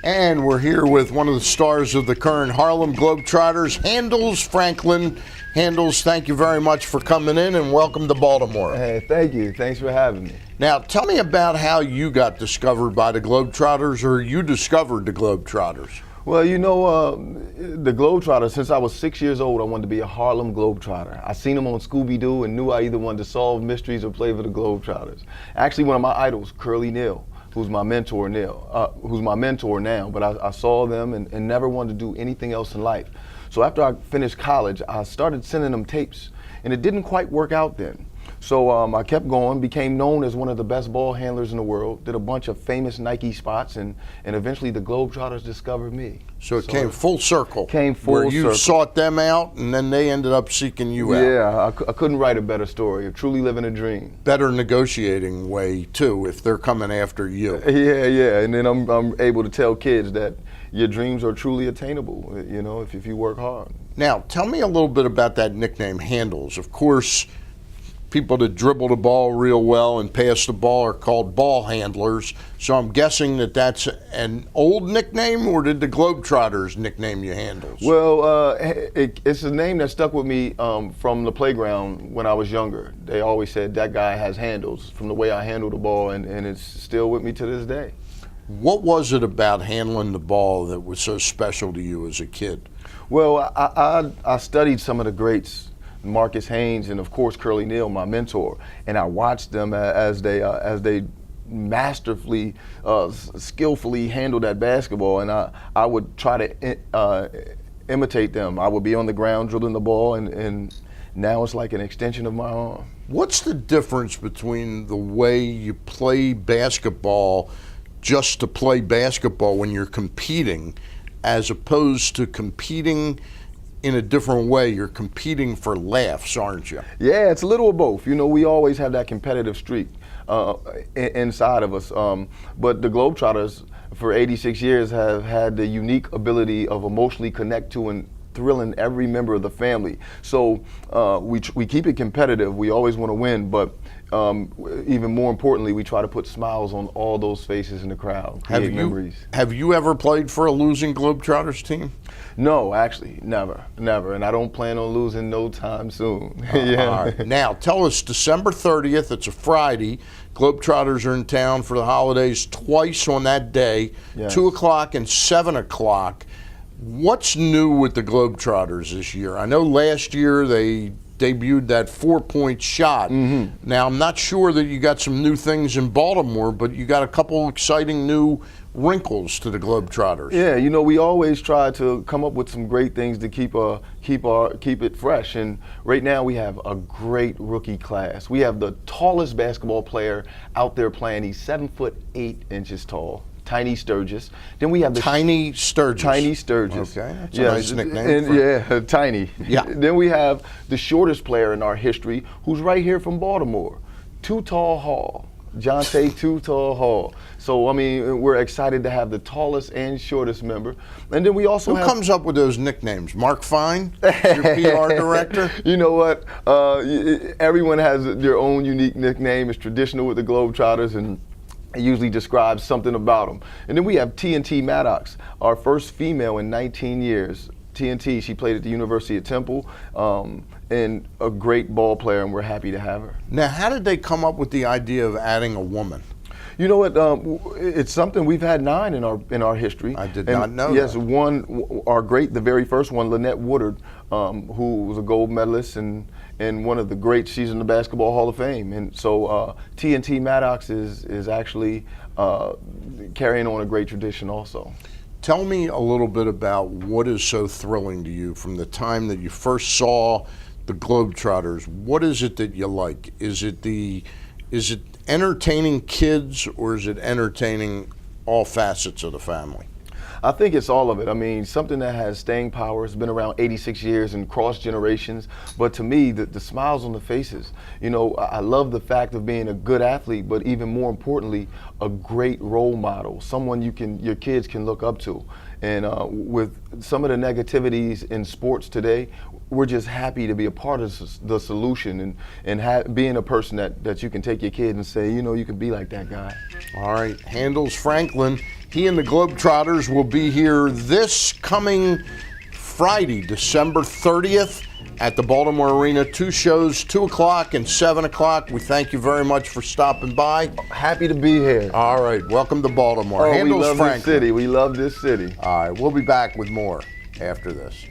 And we're here with one of the stars of the current Harlem Globetrotters, Handles Franklin. Handles, thank you very much for coming in and welcome to Baltimore. Hey, thank you. Thanks for having me. Now, tell me about how you got discovered by the Globetrotters, or you discovered the Globetrotters. Well, you know, the Globetrotters, since I was 6 years old, I wanted to be a Harlem Globetrotter. I seen them on Scooby-Doo and knew I either wanted to solve mysteries or play for the Globetrotters. Actually, one of my idols, Curly Neal, who's my mentor now, but I saw them and never wanted to do anything else in life. So after I finished college, I started sending them tapes, and it didn't quite work out then. So I kept going, became known as one of the best ball handlers in the world, did a bunch of famous Nike spots, and eventually the Globetrotters discovered me. So it came full circle. Came full where you circle. Sought them out, and then they ended up seeking you out. Yeah, I couldn't write a better story. Truly living a dream. Better negotiating way, too, if they're coming after you. Yeah, and then I'm able to tell kids that your dreams are truly attainable, you know, if you work hard. Now, tell me a little bit about that nickname, Handles. Of course, people that dribble the ball real well and pass the ball are called ball handlers. So I'm guessing that that's an old nickname, or did the Globetrotters nickname you Handles? Well, it's a name that stuck with me from the playground when I was younger. They always said that guy has handles from the way I handle the ball, and it's still with me to this day. What was it about handling the ball that was so special to you as a kid? Well, I studied some of the greats, Marcus Haynes and of course Curly Neal, my mentor, and I watched them as they masterfully, skillfully handled that basketball, and I would try to imitate them. I would be on the ground dribbling the ball, and now it's like an extension of my arm. What's the difference between the way you play basketball just to play basketball when you're competing, as opposed to competing in a different way? You're competing for laughs, aren't you? Yeah, it's a little of both. You know, we always have that competitive streak inside of us. But the Globetrotters, for 86 years, have had the unique ability of emotionally connect to and thrilling every member of the family. So we keep it competitive. We always want to win, but even more importantly, we try to put smiles on all those faces in the crowd, create memories. Have you ever played for a losing Globetrotters team? No, actually, never, and I don't plan on losing no time soon. Yeah. All right. Now, tell us, December 30th, it's a Friday. Globetrotters are in town for the holidays twice on that day, Yes. 2 o'clock and 7 o'clock. What's new with the Globetrotters this year? I know last year they debuted that 4-point shot. Mm-hmm. Now, I'm not sure that you got some new things in Baltimore, but you got a couple exciting new wrinkles to the Globetrotters. Yeah, you know, we always try to come up with some great things to keep it fresh. And right now we have a great rookie class. We have the tallest basketball player out there playing. He's 7'8" tall. Tiny Sturgis. Then we have the Tiny Sturgis. Tiny Sturgis. Okay, that's a nice nickname. Yeah, tiny. Yeah. Then we have the shortest player in our history, who's right here from Baltimore, Too Tall Hall. Jonte Too Tall Hall. So I mean, we're excited to have the tallest and shortest member. And then we also Who comes up with those nicknames? Mark Fine, your PR director? You know what? Everyone has their own unique nickname. It's traditional with the Globetrotters, and it usually describes something about them. And then we have TNT Maddox, our first female in 19 years. TNT, she played at the University of Temple, and a great ball player, and we're happy to have her. Now, how did they come up with the idea of adding a woman? You know what? It's something we've had 9 in our history. I did not know yes, that. The very first one, Lynette Woodard, who was a gold medalist and one of the greats. She's in the Basketball Hall of Fame. And so TNT Maddox is actually carrying on a great tradition also. Tell me a little bit about what is so thrilling to you from the time that you first saw the Globetrotters. What is it that you like? Is it entertaining kids, or is it entertaining all facets of the family? I think it's all of it. I mean, something that has staying power. It's been around 86 years and cross generations. But to me, the smiles on the faces. You know, I love the fact of being a good athlete, but even more importantly, a great role model, someone your kids can look up to. And with some of the negativities in sports today, we're just happy to be a part of the solution and being a person that you can take your kid and say, you know, you can be like that guy. All right, Handles Franklin, He and the Globetrotters will be here this coming Friday, December 30th at the Baltimore Arena. 2 shows, 2 o'clock and 7 o'clock. We thank you very much for stopping by. Happy to be here. All right, welcome to Baltimore. Oh, Handles we love Franklin. this city. We love this city. All right, we'll be back with more after this.